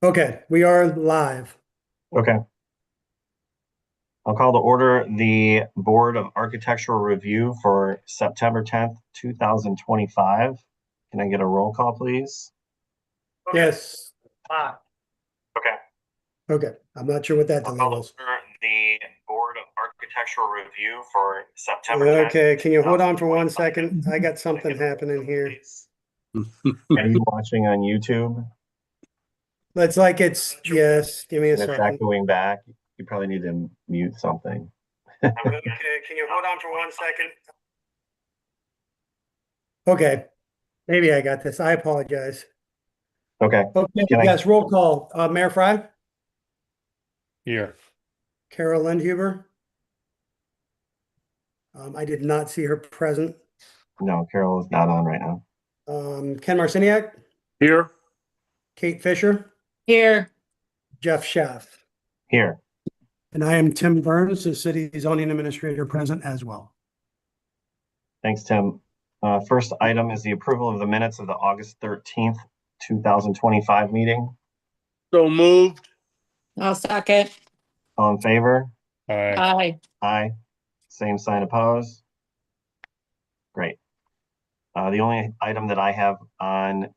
Okay, we are live. Okay. I'll call to order the Board of Architectural Review for September 10th, 2025. Can I get a roll call, please? Yes. Okay. Okay, I'm not sure what that I'll delay call to was. order the Board of Architectural Review for September 10th. Okay, can you hold on for 1 2025. second? I got Can I something get a roll happening call, here. please? Are you watching on YouTube It's like yes, give me a and it's second. echoing back? You probably need to mute something. Okay, can you hold on for 1 second? Okay, maybe I got this. I apologize. Okay. Okay, Can I? yes, roll call. Mayor Fry, Here. Carol Lindhuber. I did not see her present. No, Carol is not on right now. Ken Marciniak, Here. Kate Fisher, Here. Jeff Schaff. Here. And I am Tim Burns, the city zoning administrator, present as well. Thanks, Tim. First item is the approval of the minutes of the August 13th, 2025 meeting. So moved. I'll second. All in favor? Aye. Aye. Aye. Same sign opposed. Great. The only item that I have on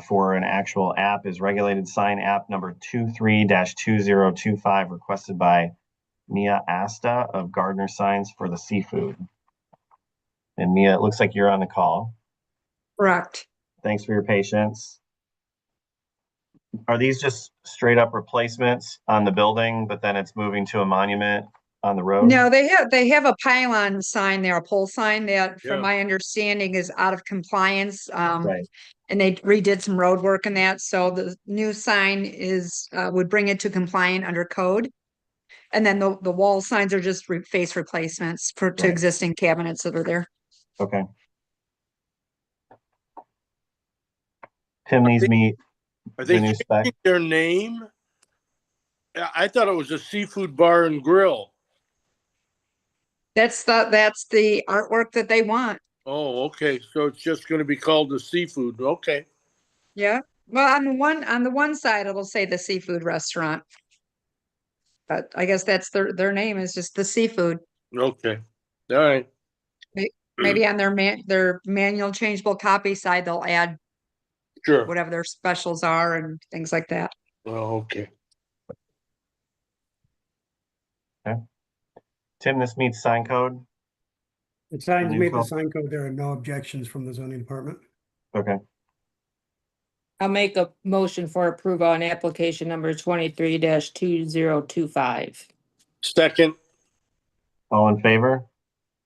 for an actual app is regulated sign app number 23-2025 requested by Mia Asta of Gardner Signs for the seafood. And Mia, it looks like you're on the call. Correct. Thanks for your patience. Are these just straight up replacements on the building, but then it's moving to a monument on the road? No, they have a pylon sign there, a pole sign that, Yeah. from my understanding, is out of compliance. Right. And they redid some road work in that, so the new sign is would bring it to compliant under code. And then the wall signs are just face replacements to Right. existing cabinets that are there. Okay. Tim needs me Are the they new spec. changing their name? I thought it was a seafood bar and grill. That's the artwork that they want. Oh, okay. So it's just going to be called the seafood. Okay. Yeah. Well, on the one side, it'll say the seafood restaurant. But I guess that's their name is just the seafood. Okay. All right. Maybe on their manual changeable copy side, they'll add Sure. whatever their specials are and things like that. Oh, okay. Okay. Tim, this meets sign code. The signs New meet the code. sign code. There are no objections from the zoning department. Okay. I'll make a motion for approval on application number 23-2025. Second. All in favor?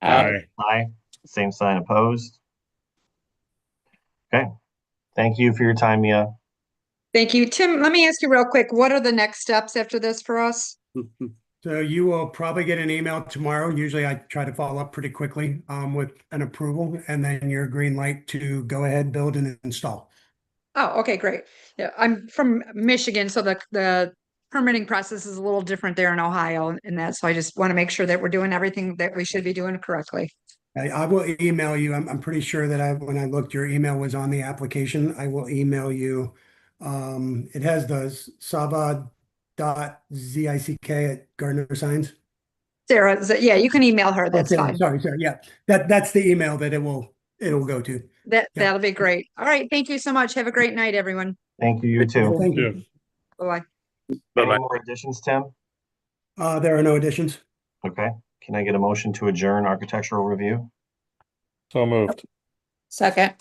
Aye. Aye. Same sign opposed. Okay. Thank you for your time, Mia. Thank you. Tim, let me ask you real quick, what are the next steps after this for us? So you will probably get an email tomorrow. Usually I try to follow up pretty quickly with an approval and then your green light to go ahead, build and install. Oh, okay, great. Yeah, I'm from Michigan, so the permitting process is a little different there in Ohio and that, so I just want to make sure that we're doing everything that we should be doing correctly. I will email you. I'm pretty sure that when I looked, your email was on the application. I will email you. It has the sava.zick at Signs. Sarah, yeah, you can email her, that's Okay, fine. sorry. Yeah, that's the email that it'll go to. That'll be great. All right, thank you so much. Have a great night, everyone. Thank you, you too. Thank you. Bye-bye. Any more additions, Tim? There are no additions. Okay. Can I get a motion to adjourn architectural review? So moved. Second.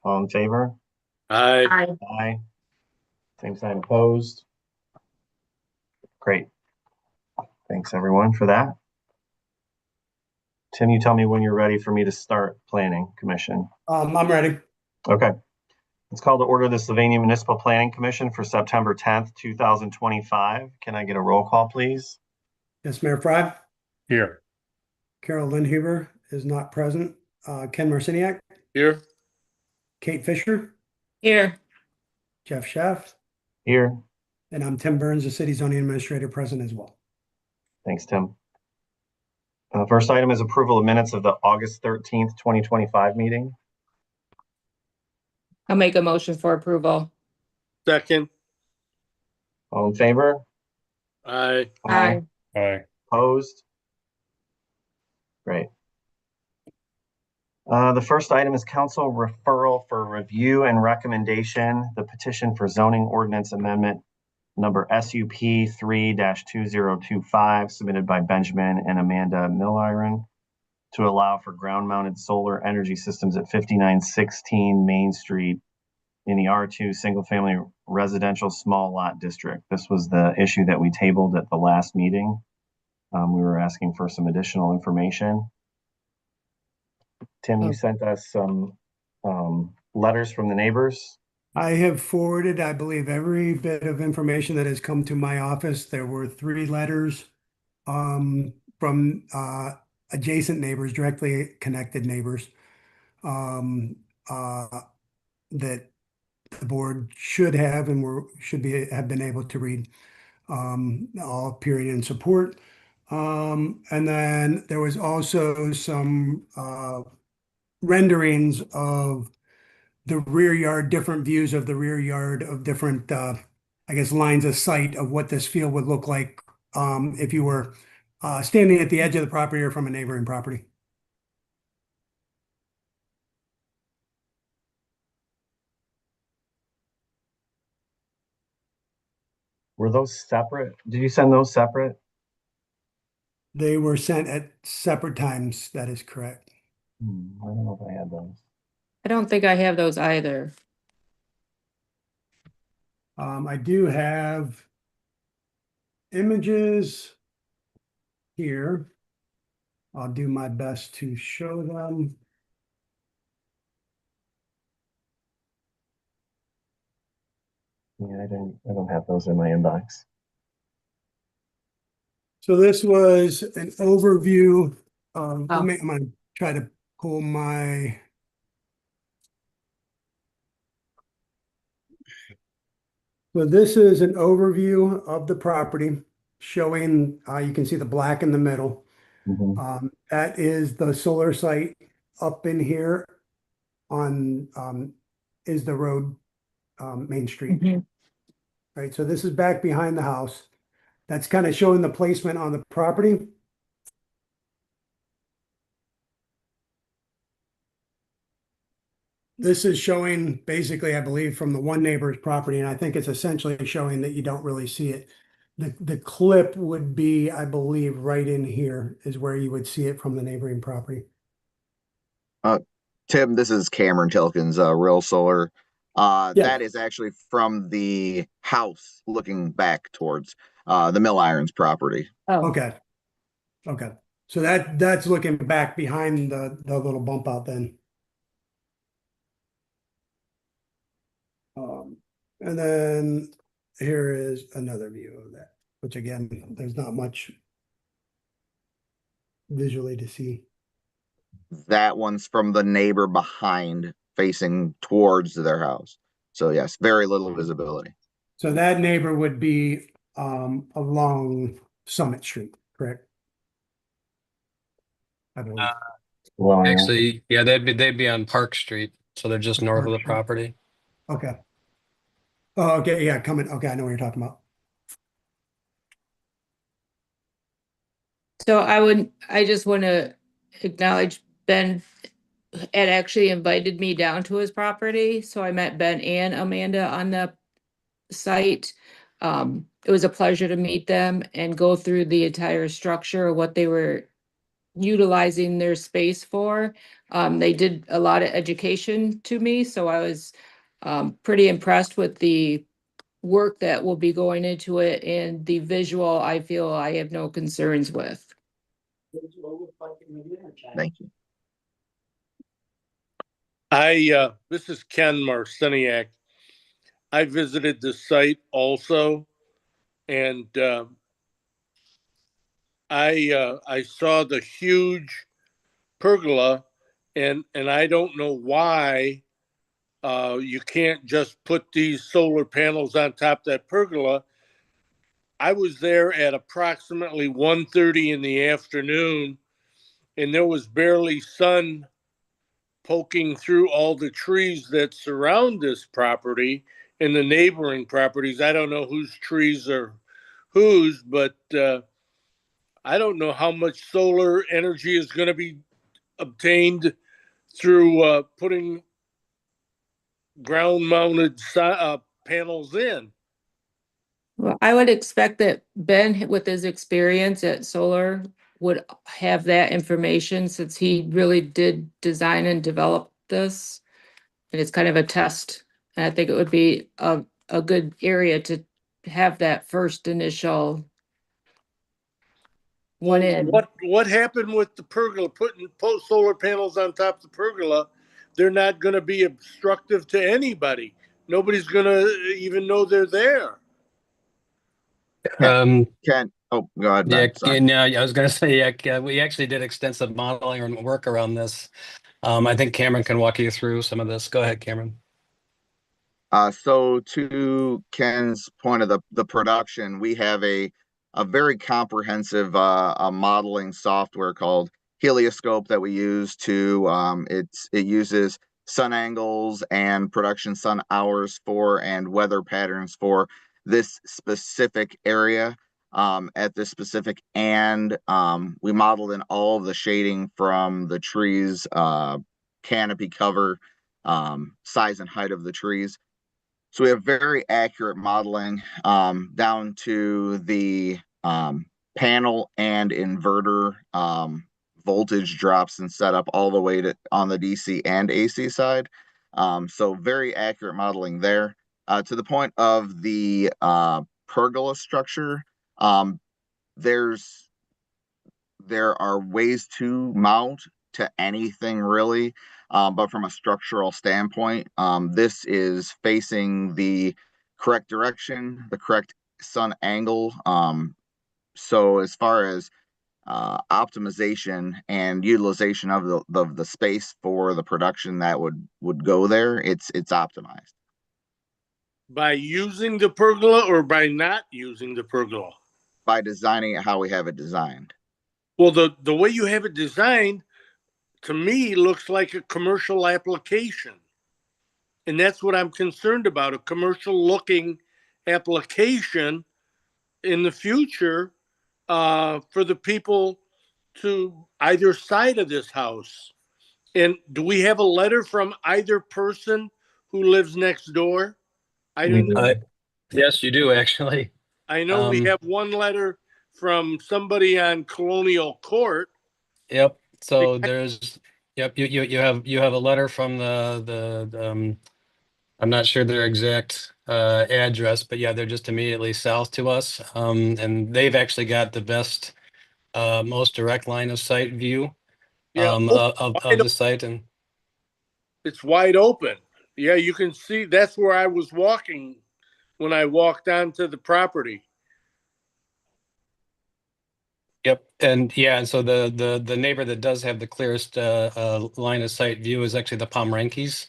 All in favor? Aye. Bye. Aye. Same sign opposed. Great. Thanks everyone for that. Tim, you tell me when you're ready for me to start planning commission. I'm ready. Okay. Let's call to order the Sylvania Municipal Planning Commission for September 10th, 2025. Can I get a roll call, please? Yes, Mayor Fry. Here. Carol Lindhuber is not present. Ken Marciniak, Here. Kate Fisher, Here. Jeff Schaff, Here. and I'm Tim Burns, the city zoning administrator, present as well. Thanks, Tim. First item is approval of minutes of the August 13th, 2025 meeting. I'll make a motion for approval. Second. All in favor? Aye. Aye. Aye. Opposed? Great. The first item is council referral for review and recommendation, the petition for zoning ordinance amendment number SUP 3-2025 submitted by Benjamin and Amanda Milliron to allow for ground-mounted solar energy systems at 5916 Main Street in the R2 single-family residential small lot district. This was the issue that we tabled at the last meeting. We were asking for some additional information. Tim, you sent us some letters from the neighbors. I have forwarded, I believe, every bit of information that has come to my office. There were 3 letters from adjacent neighbors, directly connected neighbors, that the board should have and have been able to read, all appearing in support. And then there was also some renderings of the rear yard, different views of the rear yard of different, I guess, lines of sight of what this field would look like if you were standing at the edge of the property or from a neighboring property. Were those separate? Did you send those separate? They were sent at separate times. That is correct. I don't know if I had those. I don't think I have those either. I do have images here. I'll do my best to show them. Yeah, I don't have those in my inbox. So this was an overview. I'm Oh. gonna try to pull my. So this is an overview of the property showing, you can see the black in the middle. That is the solar site up in here on, is the road, Main Street. Mhm. Right, so this is back behind the house. That's kind of showing the placement on the property. This is showing basically, I believe, from the one neighbor's property, and I think it's essentially showing that you don't really see it. The clip would be, I believe, right in here is where you would see it from the neighboring property. Tim, this is Cameron Tilkins, Real Solar. Yeah. That is actually from the house looking back towards the Mill Irons property. Oh, Okay. Okay. So that's looking back behind the little bump out then. And then here is another view of that, which again, there's not much visually to see. That one's from the neighbor behind facing towards their house. So yes, very little visibility. So that neighbor would be along Summit Street, correct? I believe. Well, Actually, yeah, they'd be on Park Street, so they're just north of the Park Street. property. Okay. Oh, okay, yeah, okay, I know what you're talking about. so I just want to acknowledge Ben had actually invited me down to his property, so I met Ben and Amanda on the site. It was a pleasure to meet them and go through the entire structure of what they were utilizing their space for. They did a lot of education to me, so I was pretty impressed with the work that will be going into it, and the visual, I feel I have no concerns with. Thank you. This is Ken Marciniak. I visited the site also, and I saw the huge pergola, and I don't know why you can't just put these solar panels on top of that pergola. I was there at approximately 1:30 in the afternoon, and there was barely sun poking through all the trees that surround this property, in the neighboring properties. I don't know whose trees are whose, but I don't know how much solar energy is going to be obtained through putting ground mounted panels in. Well, I would expect that Ben, with his experience at solar, would have that information since he really did design and develop this. And it's kind of a test. And I think it would be a good area to have that first initial one in. What happened with the pergola? Putting solar panels on top of the pergola, they're not going to be obstructive to anybody. Nobody's going to even know they're there. Ken, oh, go ahead, Yeah, Ben. Sorry. no, I was going to say, yeah, we actually did extensive modeling and work around this. I think Cameron can walk you through some of this. Go ahead, Cameron. So to Ken's point of the production, we have a very comprehensive modeling software called Helioscope that we use to it uses sun angles and production sun hours for and weather patterns for this specific area at this specific and we modeled in all of the shading from the trees, canopy cover, size and height of the trees. So we have very accurate modeling down to the panel and inverter voltage drops and setup all the way to on the DC and AC side. So very accurate modeling there. To the point of the pergola structure, there are ways to mount to anything really. But from a structural standpoint, this is facing the correct direction, the correct sun angle. So as far as optimization and utilization of the space for the production that would go there, it's optimized. By using the pergola or by not using the pergola? By designing it how we have it designed. Well, the way you have it designed, to me, looks like a commercial application. And that's what I'm concerned about, a commercial looking application in the future for the people to either side of this house. And do we have a letter from either person who lives next door? I didn't. Yes, you do actually. I know we have one letter from somebody on Colonial Court. Yep. So there's, yep, you have a letter from the I'm not sure their exact address, but yeah, they're just immediately south to us. And they've actually got the best, most direct line of sight view of the site. And it's wide open. Yeah, you can see that's where I was walking when I walked onto the property. yep. And yeah, and so the neighbor that does have the clearest line of sight view is actually the Pomerankes.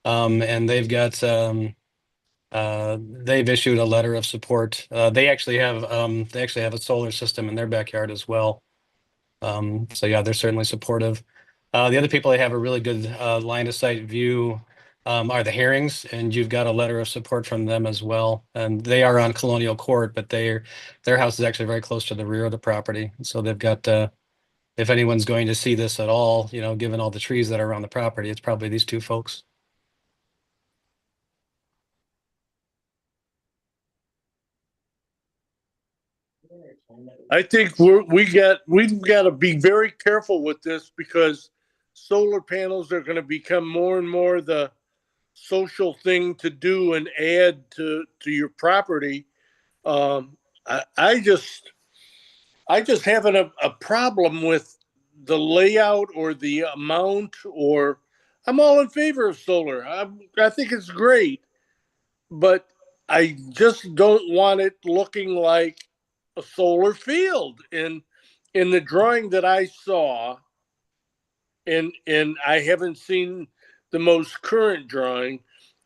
And they've got they've issued a letter of support. They actually have a solar system in their backyard as well. So yeah, they're certainly supportive. The other people that have a really good line of sight view are the Herrings, and you've got a letter of support from them as well. And they are on Colonial Court, but their house is actually very close to the rear of the property. So they've got if anyone's going to see this at all, you know, given all the trees that are around the property, it's probably these two folks. I think we've got to be very careful with this because solar panels are going to become more and more the social thing to do and add to your property. I just having a problem with the layout or the amount, or I'm all in favor of solar. I think it's great, but I just don't want it looking like a solar field. In the drawing that I saw, and I haven't seen the most current drawing,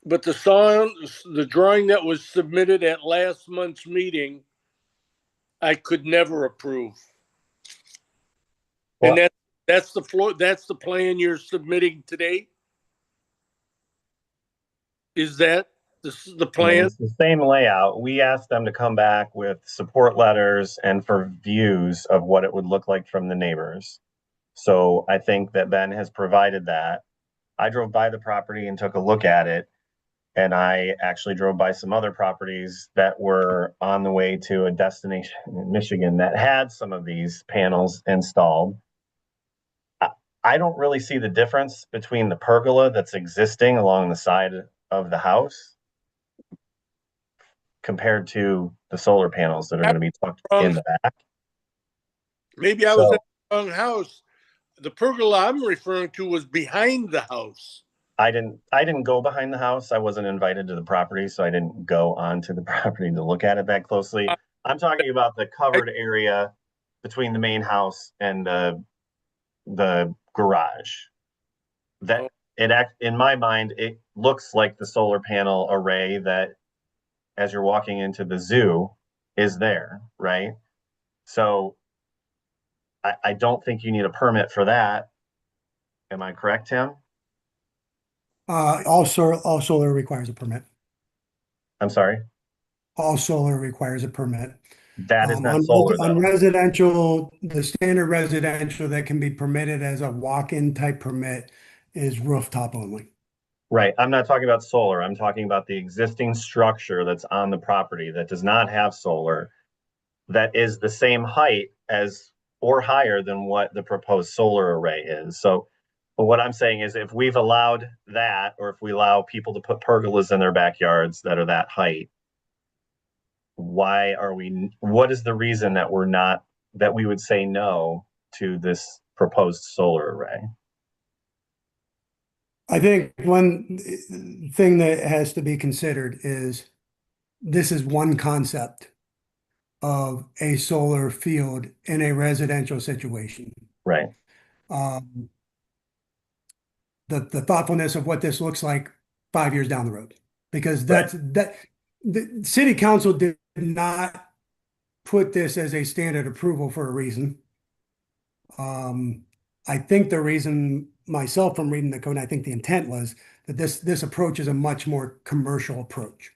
but the drawing that was submitted at last month's meeting, I could never approve. Well, And that's the floor. That's the plan you're submitting today. Is that? This is the I mean, plan. it's the same layout. We asked them to come back with support letters and for views of what it would look like from the neighbors. So I think that Ben has provided that. I drove by the property and took a look at it. And I actually drove by some other properties that were on the way to a destination in Michigan that had some of these panels installed. I don't really see the difference between the pergola that's existing along the side of the house compared to the solar panels that are going to be tucked in the back. Maybe I was in So the wrong house. The pergola I'm referring to was behind the house. I didn't go behind the house. I wasn't invited to the property, so I didn't go onto the property to look at it that closely. I'm talking about the covered area between the main house and the garage. That in my mind, it looks like the solar panel array that as you're walking into the zoo is there, right? So I don't think you need a permit for that. Am I correct, Tim? All solar requires a permit. I'm sorry. All solar requires a permit. That is not solar On though. residential, the standard residential that can be permitted as a walk-in type permit is rooftop only. Right. I'm not talking about solar. I'm talking about the existing structure that's on the property that does not have solar, that is the same height as or higher than what the proposed solar array is. So but what I'm saying is if we've allowed that, or if we allow people to put pergolas in their backyards that are that height, what is the reason that that we would say no to this proposed solar array? I think one thing that has to be considered is this is one concept of a solar field in a residential situation. Right. The thoughtfulness of what this looks like 5 years down the road, because Right. the city council did not put this as a standard approval for a reason. I think the reason myself from reading the code, and I think the intent was that this approach is a much more commercial approach.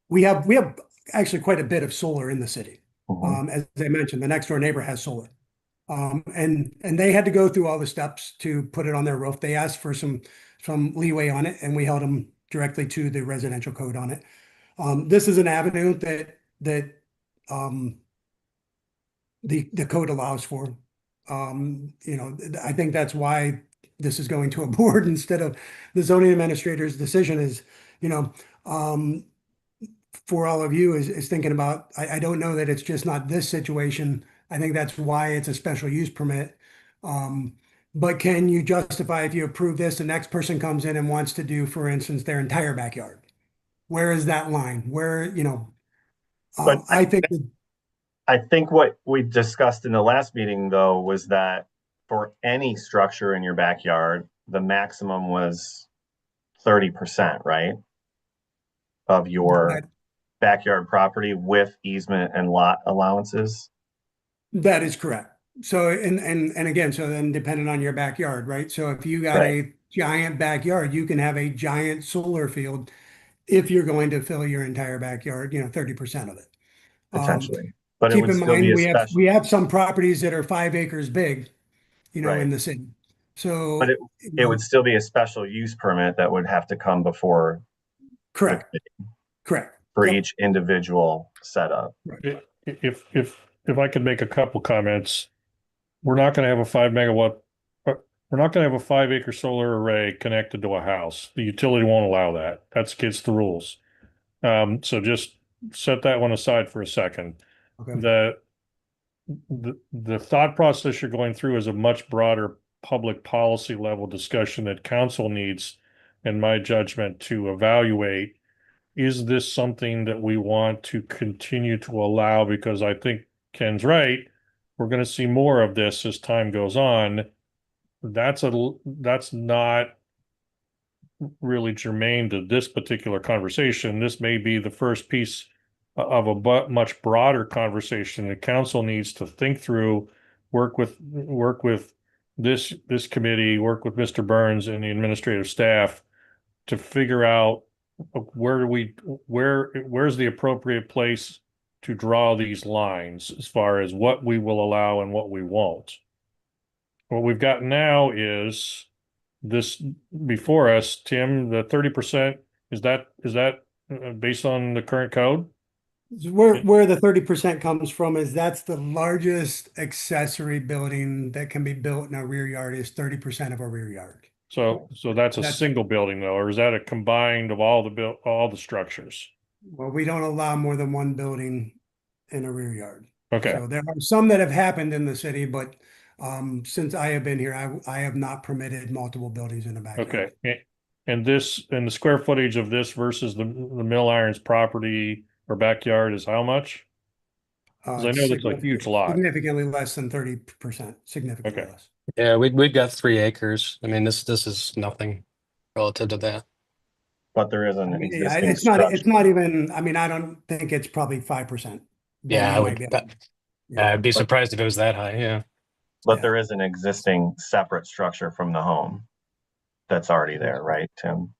We have actually quite a bit of solar in the city. Mhm. As I mentioned, the next door neighbor has solar. And they had to go through all the steps to put it on their roof. They asked for some leeway on it, and we held them directly to the residential code on it. This is an avenue that the code allows for. I think that's why this is going to a board instead of the zoning administrator's decision is, you know, for all of you is thinking about, I don't know that it's just not this situation. I think that's why it's a special use permit. But can you justify if you approve this, the next person comes in and wants to do, for instance, their entire backyard? Where is that line? But I think that I think what we discussed in the last meeting, though, was that for any structure in your backyard, the maximum was 30%, right? Of your backyard property with easement and lot allowances. that is correct. So, and again, so then depending on your backyard, right? So if you got Right. a giant backyard, you can have a giant solar field if you're going to fill your entire backyard, 30% of it. Potentially. But it Keep would in still be mind, a we have special, we have some properties that are 5 acres big, right? in the city. But So, it would still be a special use permit that would have to come before the correct, committee correct. for Yep. each individual setup. If I could make a couple comments, we're not going to have a 5 megawatt. We're not going to have a 5 acre solar array connected to a house. The utility won't allow that. That's against the rules. So just set that one aside for a second. Okay. The thought process you're going through is a much broader public policy level discussion that council needs, in my judgment, to evaluate. Is this something that we want to continue to allow? Because I think Ken's right. We're going to see more of this as time goes on. That's not really germane to this particular conversation. This may be the first piece of a much broader conversation. The council needs to think through, work with this committee, work with Mr. Burns and the administrative staff to figure out where do we, where's the appropriate place to draw these lines as far as what we will allow and what we won't? What we've got now is this before us, Tim, the 30%, is that based on the current code? Where the 30% comes from is that's the largest accessory building that can be built in a rear yard is 30% of a rear yard. So that's a That's- single building though, or is that a combined of all the structures? Well, we don't allow more than one building in a rear yard. Okay, So there are some that have happened in the city, but since I have been here, I have not permitted multiple buildings in the backyard. okay. And the square footage of this versus the Mill Irons property or backyard is how much? Because I know that's a huge lot. Significantly less than 30%, significantly Okay. less. Yeah, we've got 3 acres. I mean, this is nothing relative to that. But there is an Yeah, existing it's structure. not even, I mean, I don't think it's probably 5%. but Yeah, you I might would. be- yeah. I'd be surprised if it was that high. Yeah. But Yeah. there is an existing separate structure from the home that's already there, right, Tim?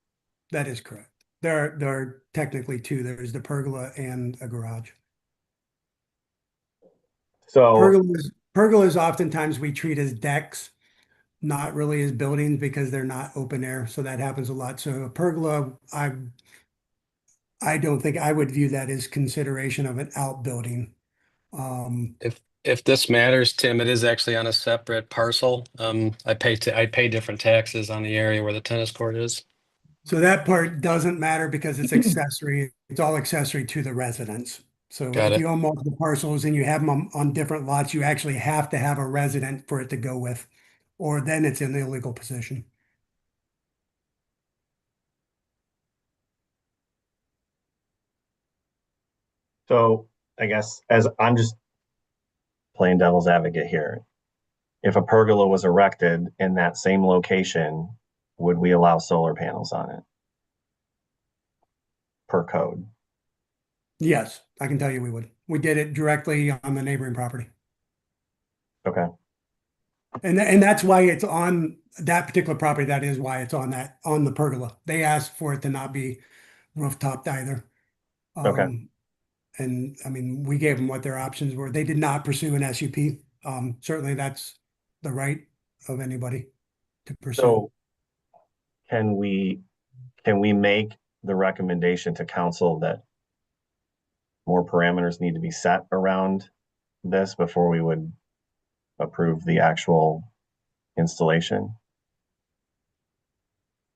That is correct. There are technically two. There's the pergola and a garage. So, Pergolas oftentimes we treat as decks, not really as buildings because they're not open air. So that happens a lot. So a pergola, I don't think I would view that as consideration of an outbuilding. If this matters, Tim, it is actually on a separate parcel. I pay different taxes on the area where the tennis court is. So that part doesn't matter because it's accessory. It's all accessory to the residence. So Got if it. you own multiple parcels and you have them on different lots, you actually have to have a resident for it to go with, or then it's in the illegal position. so I guess as I'm just playing devil's advocate here, if a pergola was erected in that same location, would we allow solar panels on it? Per code. Yes, I can tell you we would. We did it directly on the neighboring property. Okay. And that's why it's on that particular property. That is why it's on the pergola. They asked for it to not be rooftopped either. Okay. And I mean, we gave them what their options were. They did not pursue an SUP. Certainly that's the right of anybody to pursue. So can we make the recommendation to council that more parameters need to be set around this before we would approve the actual installation?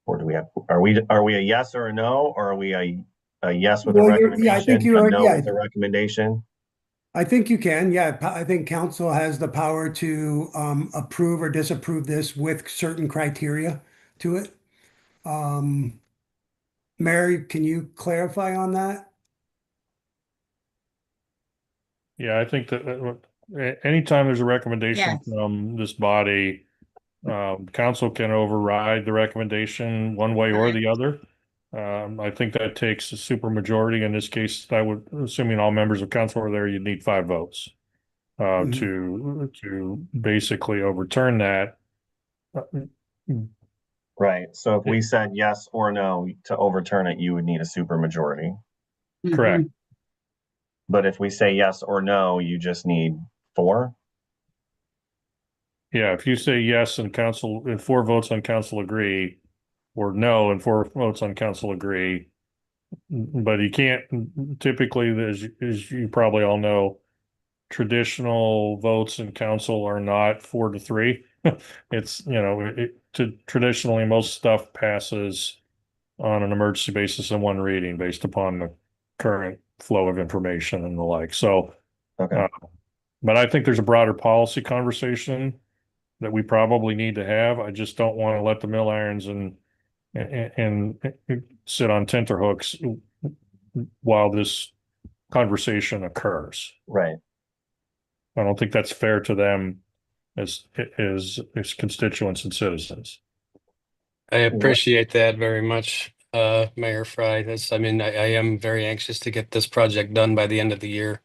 Or do we have, are we a yes or a no, or are we a yes with a Well, yeah, I think recommendation, you a are, no yeah. with a recommendation? I think you can, yeah. I think council has the power to approve or disapprove this with certain criteria to it. Mary, can you clarify on that? Yeah, I think that anytime there's a recommendation Yes. from this body, council can override the recommendation one way or the other. I think that takes a super majority. In this case, I would, assuming all members of council are there, you'd need 5 votes to basically overturn that. Right. So if we said yes or no to overturn it, you would need a super majority. Correct. But if we say yes or no, you just need 4? Yeah, if you say yes and council, and 4 votes on council agree, or no and 4 votes on council agree, but you can't typically, as you probably all know, traditional votes in council are not 4-3. It's, traditionally most stuff passes on an emergency basis in one reading based upon the current flow of information and the like. So, Okay. but I think there's a broader policy conversation that we probably need to have. I just don't want to let the mill irons and sit on tenterhooks while this conversation occurs. Right. I don't think that's fair to them as constituents and citizens. I appreciate that very much, Mayor Fry. I mean, I am very anxious to get this project done by the end of the year.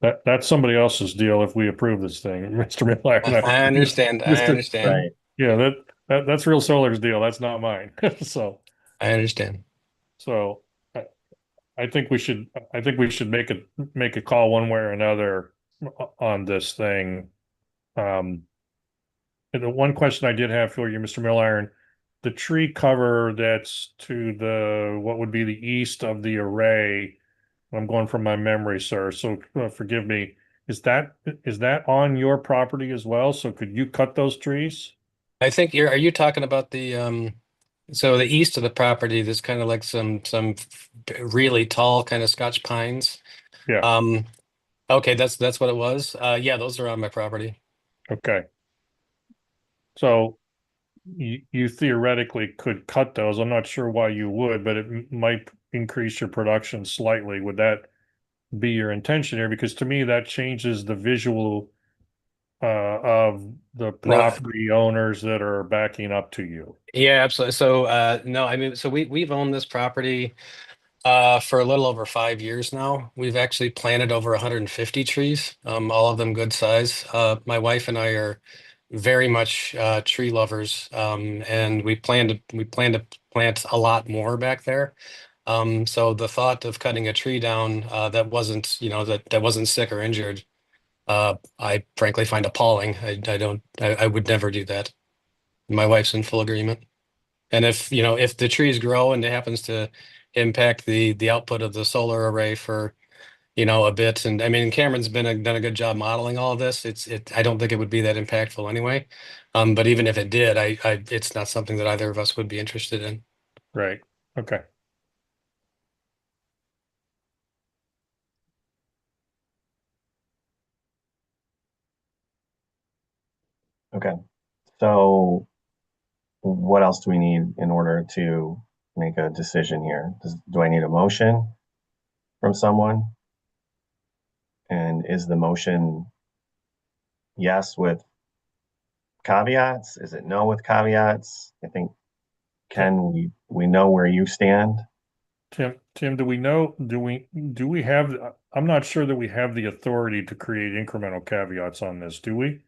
That's somebody else's deal if we approve this thing, Mr. Miller. I understand. I Mr. understand. Right. Yeah, That's Real Solar's deal. That's not mine. So, I understand. so I think we should, make a call one way or another on this thing. And the one question I did have for you, Mr. Milliron, the tree cover that's to what would be the east of the array. I'm going from my memory, sir, so forgive me. Is that on your property as well? So could you cut those trees? I think are you talking about the so the east of the property, there's kind of like some really tall kind of Scotch pines. Yeah, Um, okay, that's what it was. Yeah, those are on my property. okay. So you theoretically could cut those. I'm not sure why you would, but it might increase your production slightly. Would that be your intention here? Because to me, that changes the visual of the No, property owners that are backing up to you. yeah, absolutely. So no, I mean, so we've owned this property for a little over 5 years now. We've actually planted over 150 trees, all of them good size. My wife and I are very much tree lovers, and we plan to plant a lot more back there. So the thought of cutting a tree down that wasn't, that wasn't sick or injured, I frankly find appalling. I would never do that. My wife's in full agreement. And if the trees grow and it happens to impact the output of the solar array for, a bit, and I mean, Cameron's done a good job modeling all of this. I don't think it would be that impactful anyway. But even if it did, it's not something that either of us would be interested in. Right. Okay. Okay, so what else do we need in order to make a decision here? Do I need a motion from someone? And is the motion yes with caveats? Is it no with caveats? I think, Ken, we know where you stand. Tim, do we have, I'm not sure that we have the authority to create incremental caveats on this, do we?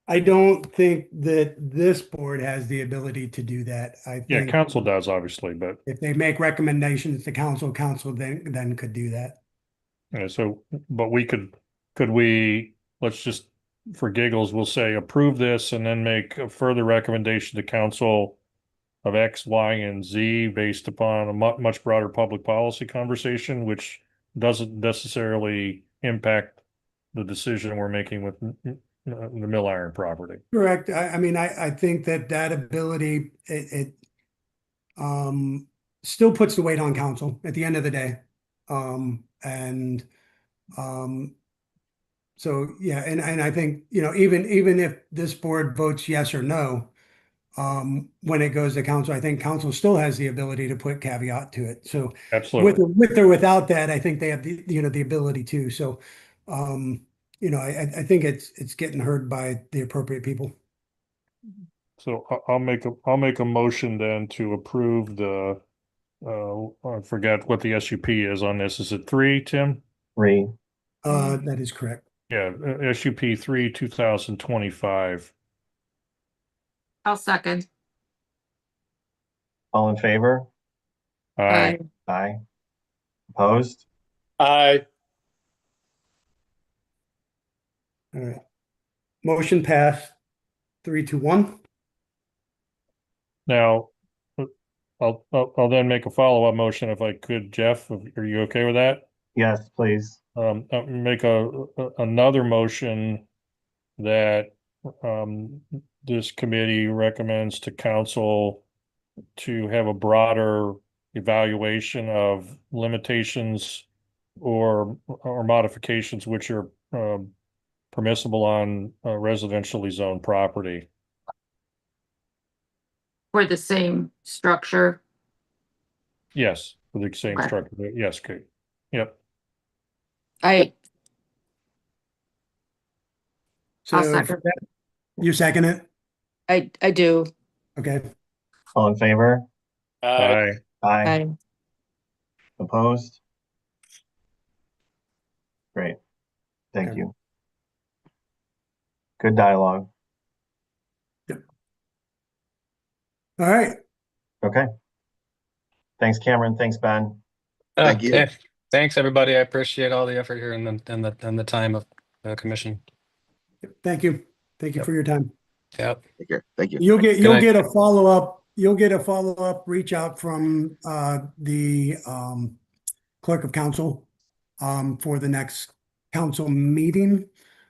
I don't think that this board has the ability to do that. I Yeah, think council does obviously, but if they make recommendations to council then could do that. so, but could we, let's just, for giggles, we'll say approve this and then make a further recommendation to council of X, Y, and Z based upon a much broader public policy conversation, which doesn't necessarily impact the decision we're making with the mill iron property. Correct. I mean, I think that ability, it still puts the weight on council at the end of the day. And so, yeah, and I think, even if this board votes yes or no, when it goes to council, I think council still has the ability to put caveat to it. So Absolutely. with or without that, I think they have the ability to. So, I think it's getting heard by the appropriate people. So I'll make a motion then to approve I forget what the SUP is on this. Is it 3, Tim? 3, That is correct. Yeah, SUP 3, 2025. I'll second. all in favor? Aye. Aye. Opposed? Aye. All right. Motion passed 3-1. Now, I'll then make a follow-up motion if I could, Jeff. Are you okay with that? Yes, please. Make another motion that this committee recommends to council to have a broader evaluation of limitations or modifications which are permissible on residentially zoned property. For the same structure. Yes, for the same Okay. structure. Yes, Kate. Yep. I'll So second. you second it? I do. Okay. All in favor? Aye. Aye. I Opposed? Great. Thank Okay. you. Good dialogue. All right. Okay. Thanks, Cameron. Thanks, Ben. Thank you. Okay. Thanks, everybody. I appreciate all the effort here and the time of the commission. Thank you. Thank you Yep. for your time. Yep. Take care. Thank you. You'll Good get night. a follow-up. You'll get a follow-up reach out from the clerk of council for the next council meeting.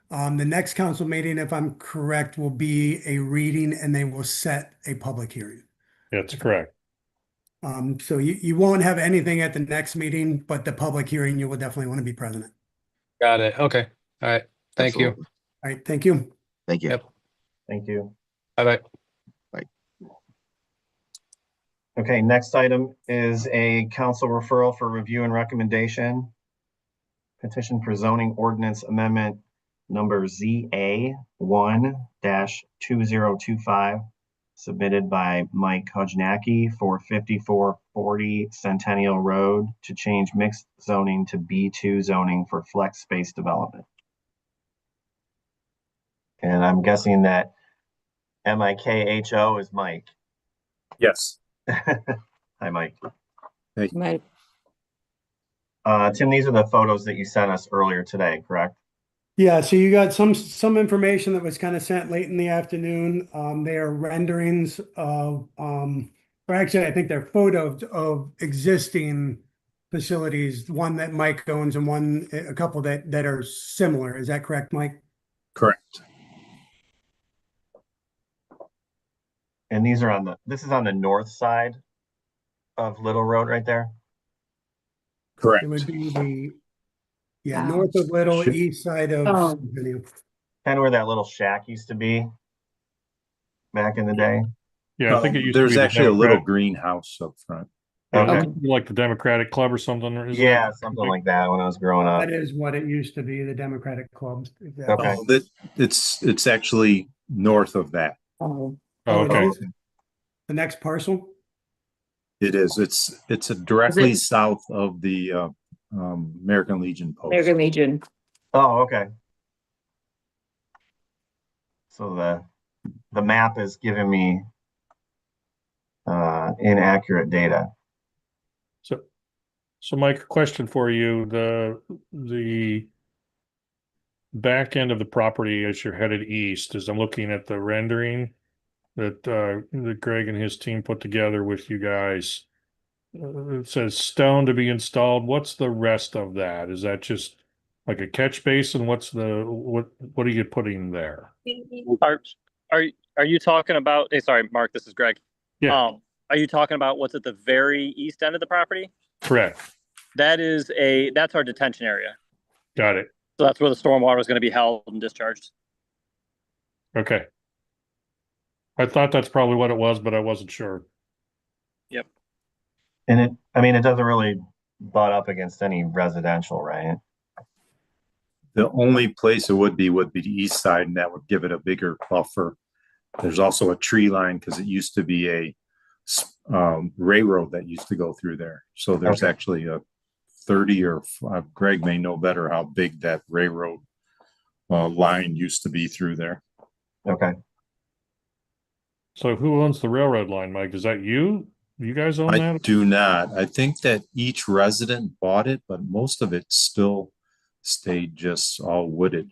The next council meeting, if I'm correct, will be a reading and they will set a public hearing. That's correct. So you won't have anything at the next meeting, but the public hearing, you will definitely want to be present. Got it. Okay. All right. Thank you. Absolutely. All right, thank you. Thank you. Yep. Thank you. Bye-bye. Okay, next item is a council referral for review and recommendation. Petition for zoning ordinance amendment number ZA 1-2025, submitted by Mike Hojnacki for 5440 Centennial Road to change mixed zoning to B2 zoning for flex space development. And I'm guessing that MIKHO is Mike. Yes. Hi, Mike. My, Tim, these are the photos that you sent us earlier today, correct? Yeah, so you got some information that was kind of sent late in the afternoon. They are renderings of or actually I think they're photos of existing facilities, one that Mike owns and a couple that are similar. Is that correct, Mike? Correct. And these are this is on the north side of Little Road right there. Correct. It would be Wow. north of Little, Should- east side of Oh. Centennial. Kind of where that little shack used to be back in the day. Yeah, I think it used to There's be the actually a little Democratic- greenhouse up front. yeah, Okay. it used to be like the Democratic Club or something. Isn't Yeah, that- something like that when I was growing up. That is what it used to be, the Democratic Club. Exactly. Okay. It's actually north of that. oh, Oh, it okay. is? The next parcel? It is. It's directly Is it- south of the American Legion post. American Legion. Oh, okay. So the map is giving me inaccurate data. So Mike, a question for you. The back end of the property as you're headed east, as I'm looking at the rendering that Greg and his team put together with you guys. It says stone to be installed. What's the rest of that? Is that just like a catch basin? What are you putting there? Are you talking about, hey, sorry, Mark, this is Greg. Yeah. Are you talking about what's at the very east end of the property? Correct. That's our detention area. Got it. So that's where the stormwater is going to be held and discharged. Okay. I thought that's probably what it was, but I wasn't sure. And it doesn't really butt up against any residential, right? The only place it would be the east side, and that would give it a bigger buffer. There's also a tree line because it used to be a railroad that used to go through there. So there's Okay. actually a 30 or Greg may know better how big that railroad line used to be through there. Okay. So who owns the railroad line, Mike? Is that you? You guys own I that? do not. I think that each resident bought it, but most of it still stayed just all wooded.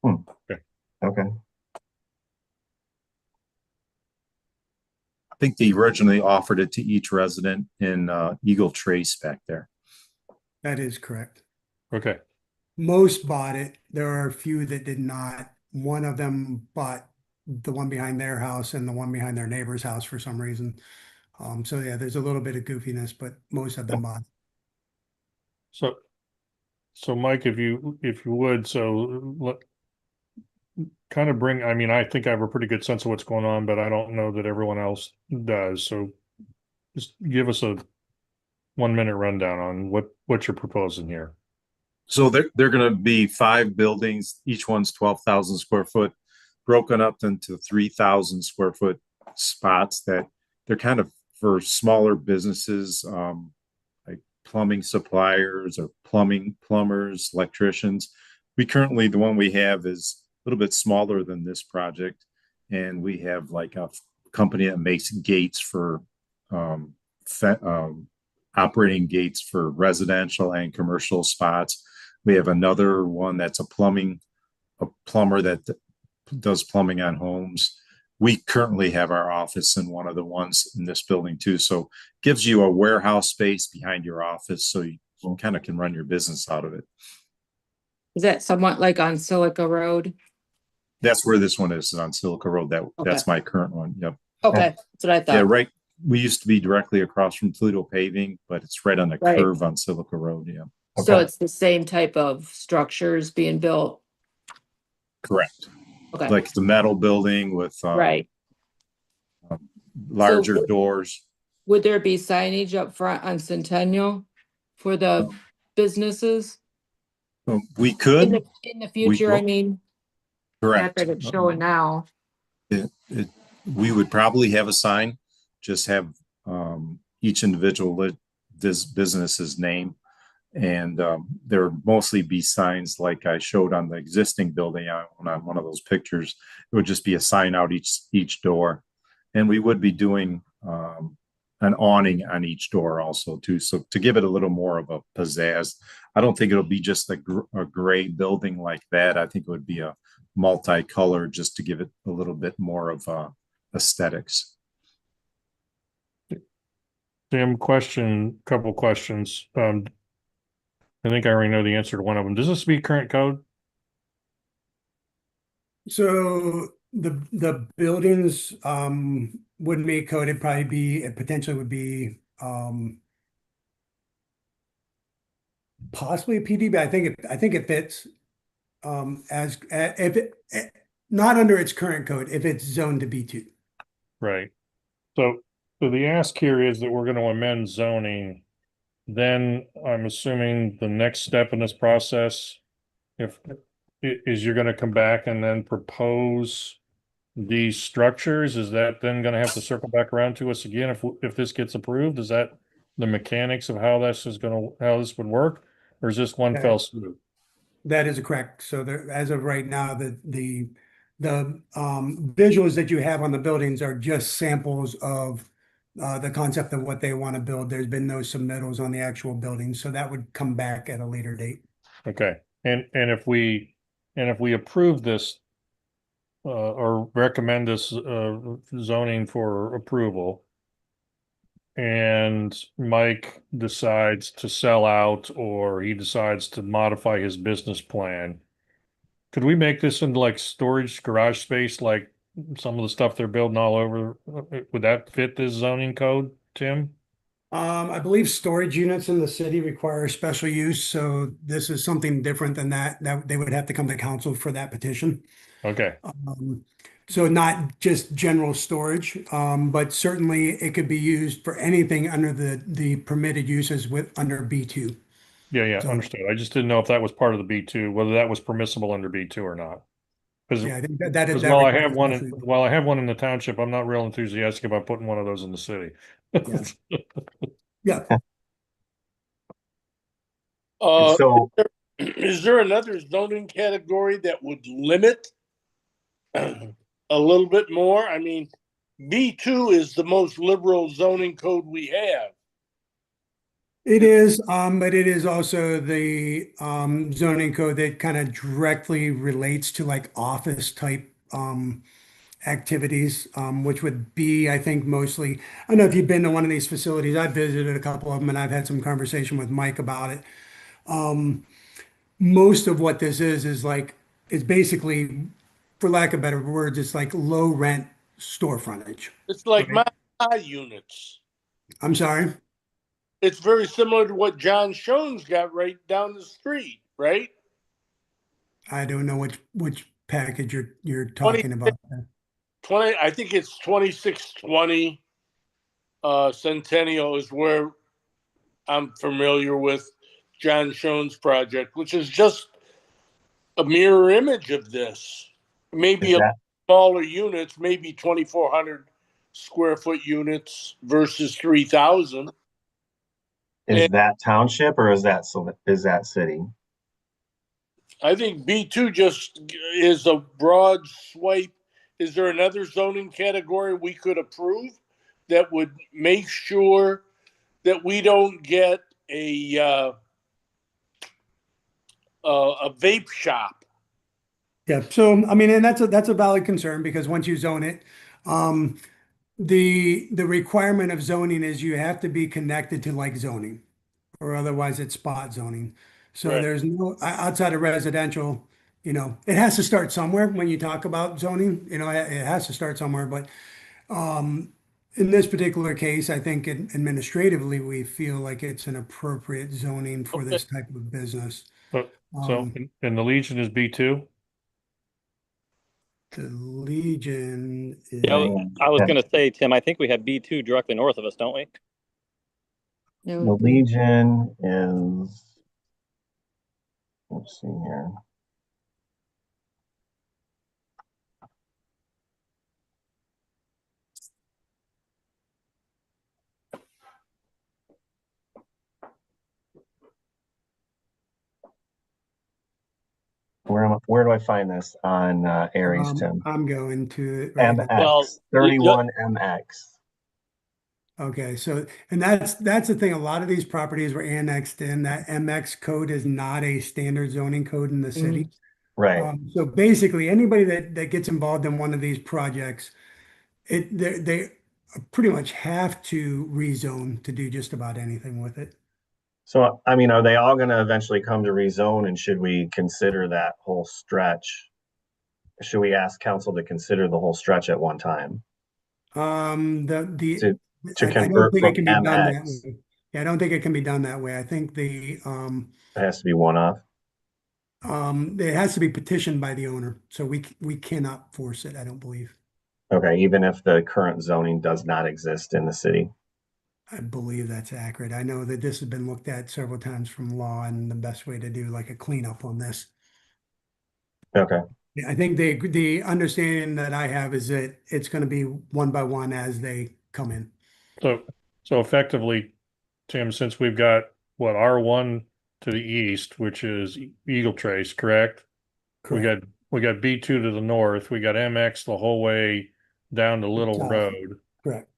Okay. I think they originally offered it to each resident in Eagle Trace back there. That is correct. Okay. Most bought it. There are a few that did not. One of them bought the one behind their house and the one behind their neighbor's house for some reason. So yeah, there's a little bit of goofiness, but most of them bought. So Mike, if you would, kind of bring, I mean, I think I have a pretty good sense of what's going on, but I don't know that everyone else does. So just give us a 1-minute rundown on what you're proposing here. So they're going to be 5 buildings. Each one's 12,000 square foot, broken up into 3,000 square foot spots that they're kind of for smaller businesses, like plumbing suppliers or plumbers, electricians. The one we have is a little bit smaller than this project. And we have like a company that makes gates for um, operating gates for residential and commercial spots. We have another one that's a plumber that does plumbing on homes. We currently have our office in one of the ones in this building too. So gives you a warehouse space behind your office so you kind of can run your business out of it. Is that somewhat like on Silica Road? That's where this one is on Silica Road. That's my current one. Yep. Okay, that's what I Yeah, thought. right. We used to be directly across from Toledo Paving, but it's right on the Right. curve on Silica Road. Yeah. So Okay. it's the same type of structures being built. Correct. Okay, Like the metal building with right. larger So- doors. Would there be signage up front on Centennial for the businesses? We In could. in the future, I mean, not Correct. that it's showing now. We would probably have a sign, just have each individual this business's name. And there would mostly be signs like I showed on the existing building on one of those pictures. It would just be a sign out each door. And we would be doing an awning on each door also too. So to give it a little more of a pizzazz. I don't think it'll be just a gray building like that. I think it would be a multicolor just to give it a little bit more of aesthetics. Tim, couple questions. I think I already know the answer to one of them. Does this meet current code? So the buildings wouldn't meet code. It'd probably be, it potentially would be possibly a PD, but I think it fits as if it not under its current code if it's zoned to B2. Right. So the ask here is that we're going to amend zoning. Then I'm assuming the next step in this process, is you're going to come back and then propose these structures. Is that then going to have to circle back around to us again if this gets approved? Is that the mechanics of how this would work, or is this one Yeah. fell swoop? That is correct. So there, as of right now, the visuals that you have on the buildings are just samples of the concept of what they want to build. There's been no submittals on the actual building, so that would come back at a later date. Okay, and if we approve this or recommend this zoning for approval, and Mike decides to sell out or he decides to modify his business plan, could we make this into like storage garage space, like some of the stuff they're building all over? Would that fit this zoning code, Tim? I believe storage units in the city require special use, so this is something different than that they would have to come to council for that petition. Okay, So not just general storage, but certainly it could be used for anything under the permitted uses under B2. yeah, So- understood. I just didn't know if that was part of the B2, whether that was permissible under B2 or not. Because Yeah, I think that is. while I have one in the township, I'm not real enthusiastic about putting one of those in the city. Yeah. So Is there another zoning category that would limit a little bit more? I mean, B2 is the most liberal zoning code we have. It is, but it is also the zoning code that kind of directly relates to like office type activities, which would be, I think, mostly. I don't know if you've been to one of these facilities. I've visited a couple of them, and I've had some conversation with Mike about it. Most of what this is like it's basically, for lack of better words, it's like low rent store frontage. It's like Right. my units. I'm sorry. It's very similar to what John Schoen's got right down the street, right? I don't know which package you're talking about. 20, I think it's 2620 Centennial is where I'm familiar with John Schoen's project, which is just a mirror image of this. Maybe is that smaller units, maybe 2,400 square foot units versus 3,000. is that township or is that city? I think B2 just is a broad swipe is there another zoning category we could approve that would make sure that we don't get a vape shop? Yeah, so I mean, and that's a valid concern because once you zone it, um, the requirement of zoning is you have to be connected to like zoning, or otherwise it's spot zoning. So Right. there's no outside of residential, it has to start somewhere when you talk about zoning, it has to start somewhere. But in this particular case, I think administratively, we feel like it's an appropriate zoning for Okay. this type of business. So, and the Legion is B2? The Legion Yeah, is, I was gonna say, Tim, I think we have B2 directly north of us, don't we? That The would be- Legion is, let's see here. Where do I find this on Aries, Tim? I'm going to it right now. Well, MX, 31 MX. Okay, so and that's the thing. A lot of these properties were annexed in. That MX code is not a standard zoning code in the city. Right. So basically, anybody that gets involved in one of these projects, they pretty much have to rezone to do just about anything with it. So, I mean, are they all going to eventually come to rezone, and should we consider that whole stretch? Should we ask council to consider the whole stretch at one time The to I don't convert think from it can be done that MX? way. Yeah, I don't think it can be done that way. I think It has to be one off. it has to be petitioned by the owner, so we cannot force it, I don't believe. Okay, even if the current zoning does not exist in the city. I believe that's accurate. I know that this has been looked at several times from law and the best way to do like a cleanup on this. Okay. Yeah, I think the understanding that I have is that it's going to be one by one as they come in. So effectively, Tim, since we've got what R1 to the east, which is Eagle Trace, correct? Correct. We got B2 to the north. We got MX the whole way down to Little South. Road, Correct.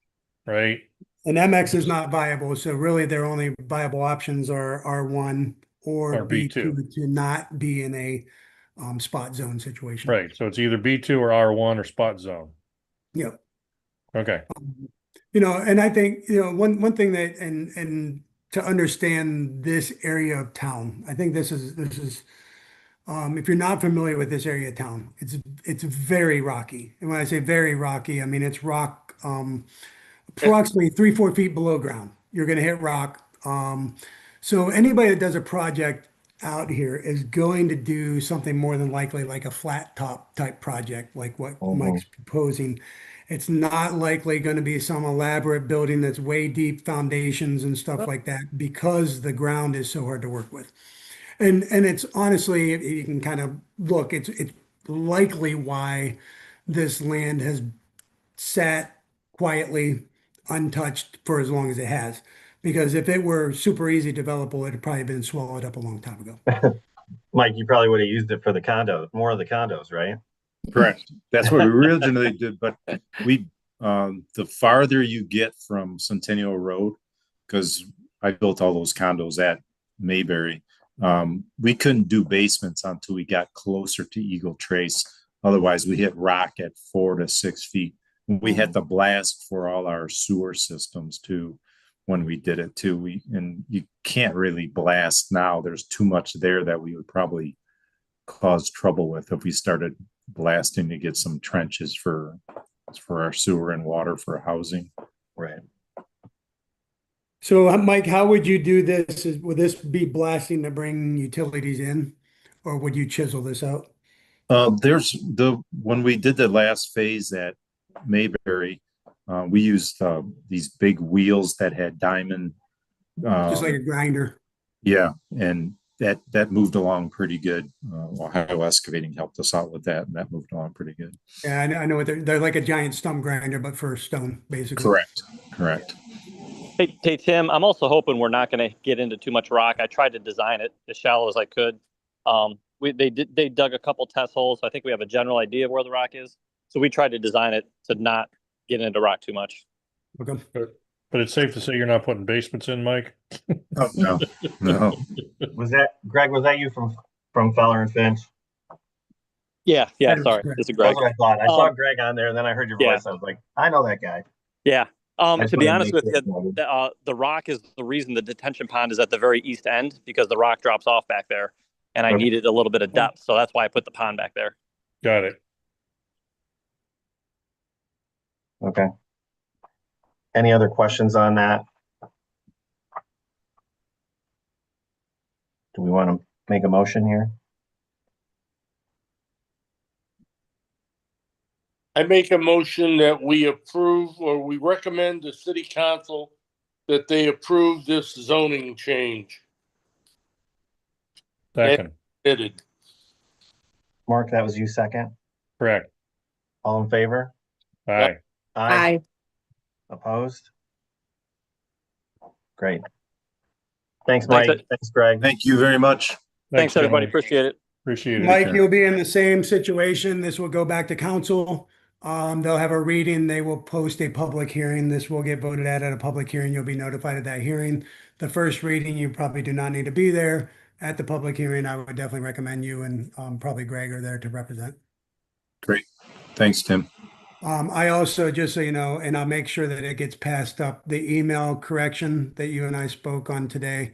right? And MX is not viable, so really their only viable options are R1 or Or B2. B2 to not be in a spot zone situation. Right. So it's either B2 or R1 or spot zone. Yep. Okay. And I think, one thing that and to understand this area of town, I think this is if you're not familiar with this area of town, it's very rocky. And when I say very rocky, I mean it's rock approximately 3-4 feet below ground. You're going to hit rock. So anybody that does a project out here is going to do something more than likely like a flat top type project, like what Mike's proposing. It's not likely going to be some elaborate building that's way deep foundations and stuff like that because the ground is so hard to work with. And it's honestly, you can kind of look, it's likely why this land has sat quietly untouched for as long as it has. Because if it were super easy developable, it had probably been swallowed up a long time ago. Mike, you probably would have used it for the condo, more of the condos, right? Correct. That's what we originally did, but the farther you get from Centennial Road, because I built all those condos at Mayberry, we couldn't do basements until we got closer to Eagle Trace. Otherwise, we hit rock at 4 to 6 feet. We had to blast for all our sewer systems too when we did it too. And you can't really blast now. There's too much there that we would probably cause trouble with if we started blasting to get some trenches for our sewer and water for housing. Right. So, Mike, how would you do this? Would this be blasting to bring utilities in, or would you chisel this out? When we did the last phase at Mayberry, we used these big wheels that had diamond. Just like a grinder. Yeah, and that moved along pretty good. Ohio Excavating helped us out with that, and that moved along pretty good. Yeah, I know what they're like a giant stump grinder, but for stone, basically. Correct. Hey, Tim, I'm also hoping we're not going to get into too much rock. I tried to design it as shallow as I could. They dug a couple test holes, so I think we have a general idea of where the rock is. So we tried to design it to not get into rock too much. Okay. But it's safe to say you're not putting basements in, Mike? Oh, no, no. Was that, Greg, was that you from Feller and Finch? Yeah, That is sorry. correct. This is That's Greg. what I thought. I saw Um, Greg on there, and then I heard your yeah. voice. I was like, I know that guy. Yeah. I just To be wanted honest make with sure you, that- the rock is the reason the detention pond is at the very east end, because the rock drops off back there, and I Okay. needed a little bit of depth, so that's why I put the pond back there. Got it. Okay. Any other questions on that? Do we want to make a motion here? I make a motion that we approve, or we recommend the city council that they approve this zoning change. Second, Admitted. Mark, that was you second. correct. All in favor? Aye. Aye. Opposed? Great. Thanks, Thanks, Mike. Thanks, Greg. Thank you very much. Thanks everybody. gentlemen. Appreciate it. Appreciate it. Mike, care. you'll be in the same situation. This will go back to council. They'll have a reading. They will post a public hearing. This will get voted at a public hearing. You'll be notified of that hearing. The first reading, you probably do not need to be there. At the public hearing, I would definitely recommend you and probably Greg are there to represent. Great. Thanks, Tim. I also, just so you know, and I'll make sure that it gets passed up, the email correction that you and I spoke on today.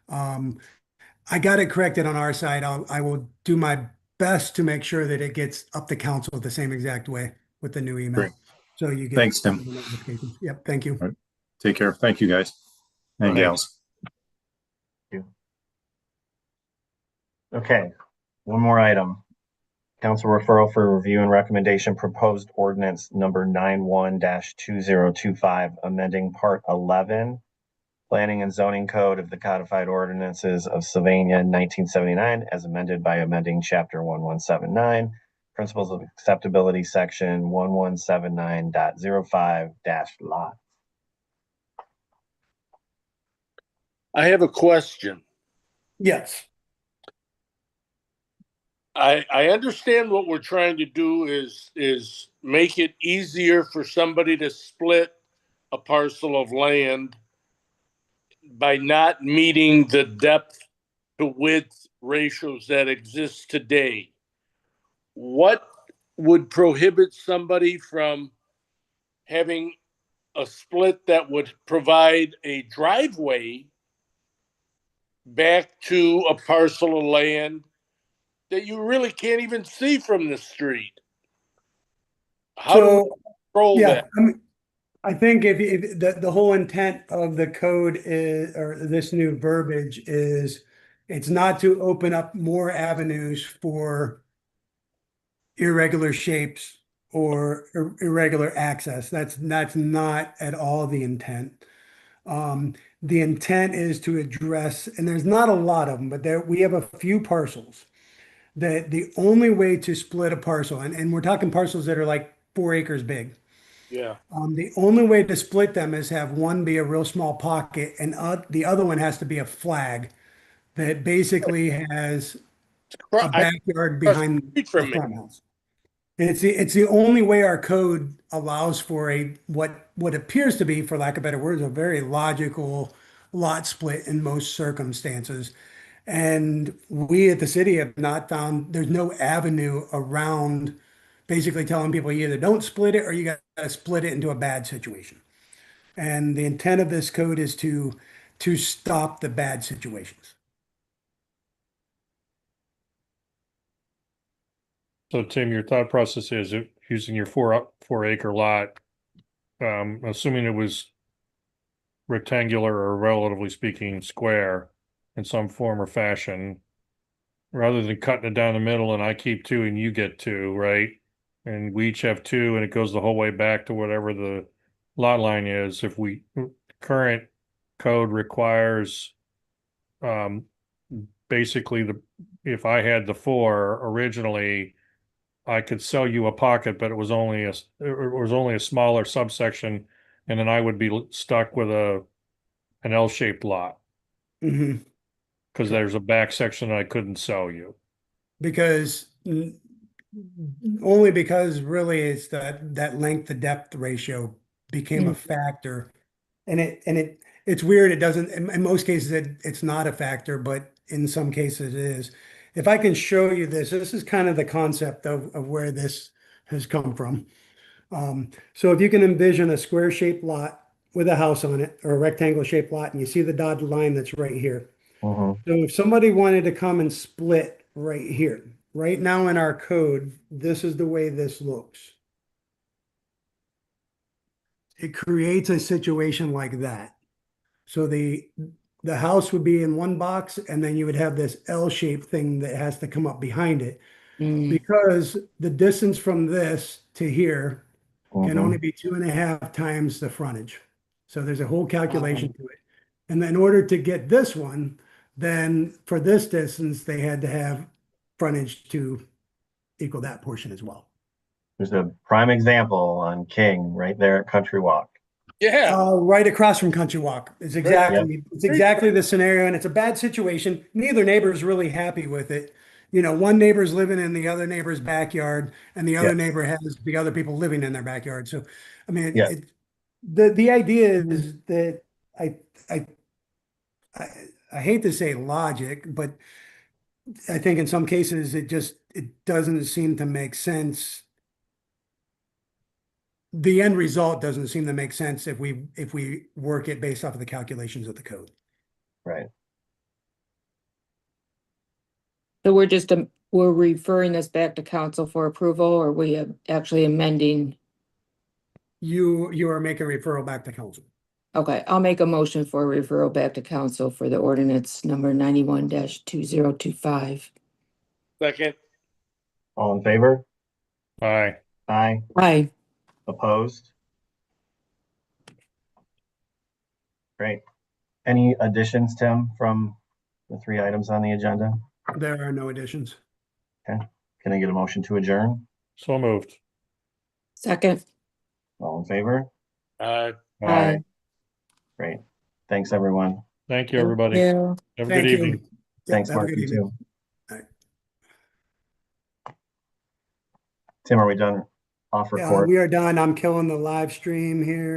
I got it corrected on our side. I will do my best to make sure that it gets up to council the same exact way with the new email. Great. So you get Thanks, Tim. the notifications. Yep. Thank you. All right. Take care. Thank you, guys and Okay. gals. Okay, one more item. Council referral for review and recommendation, proposed ordinance number 91-2025, amending part 11, planning and zoning code of the codified ordinances of Sylvania 1979, as amended by amending chapter 1179, principles of acceptability, section 1179.05-lot. I have a question. Yes. I understand what we're trying to do is make it easier for somebody to split a parcel of land by not meeting the depth to width ratios that exist today. What would prohibit somebody from having a split that would provide a driveway back to a parcel of land that you really can't even see from the street? How do we control yeah, that? I think if the whole intent of the code is, or this new verbiage is, it's not to open up more avenues for irregular shapes or irregular access. That's not at all the intent. The intent is to address, and there's not a lot of them, but we have a few parcels that the only way to split a parcel, and we're talking parcels that are like 4 acres big. Yeah. The only way to split them is have one be a real small pocket and the other one has to be a flag that basically has a backyard behind the from me. farmhouse. And it's the only way our code allows for what appears to be, for lack of better words, a very logical lot split in most circumstances. And we at the city have not found, there's no avenue around basically telling people you either don't split it or you got to split it into a bad situation. And the intent of this code is to stop the bad situations. So Tim, your thought process is using your 4 acre lot, assuming it was rectangular or relatively speaking square in some form or fashion, rather than cutting it down the middle and I keep 2 and you get 2, right? And we each have 2 and it goes the whole way back to whatever the lot line is. If current code requires, basically if I had the 4 originally, I could sell you a pocket, but it was only a smaller subsection, and then I would be stuck with an L-shaped lot Mm-hmm. because there's a back section I couldn't sell you. Because Only because really it's that length to depth ratio became a factor. It's weird. It doesn't, in most cases, it's not a factor, but in some cases it is. If I can show you this, this is kind of the concept of where this has come from. So if you can envision a square shaped lot with a house on it or a rectangle shaped lot, and you see the dotted line that's right here. Mhm. So if somebody wanted to come and split right here, right now in our code, this is the way this looks. It creates a situation like that. So the house would be in one box, and then you would have this L-shaped thing that has to come up behind it. Because the distance from this to here can only Mhm. be 2.5 times the frontage. So there's a whole calculation to it. And then in order to get this one, then for this distance, they had to have frontage to equal that portion as well. There's a prime example on King right there at Country Walk. Yeah. Right across from Country Walk. It's exactly the scenario, and it's a bad situation. Neither neighbor is really happy with it. You know, one neighbor's living in the other neighbor's backyard, and the other Yes. neighbor has the other people living in their backyard. So, I mean, Yes. the idea is that I, I I I hate to say logic, but I think in some cases it doesn't seem to make sense. The end result doesn't seem to make sense if we work it based off of the calculations of the code. Right. So we're referring this back to council for approval, or we are actually amending? You are making referral back to council. Okay, I'll make a motion for referral back to council for the ordinance number 91-2025. Second. All in favor? Aye. Aye. Aye. Opposed? Great. Any additions, Tim, from the 3 items on the agenda? There are no additions. Okay. Can I get a motion to adjourn? So moved. Second. All in favor? Aye. Great. Thanks, everyone. Thank you, everybody. Thank you. Have a Thank good you. evening. Yep, Thanks, have a Mark. good You evening. too. All right. Tim, are we done off record? We are done. I'm killing the live stream here.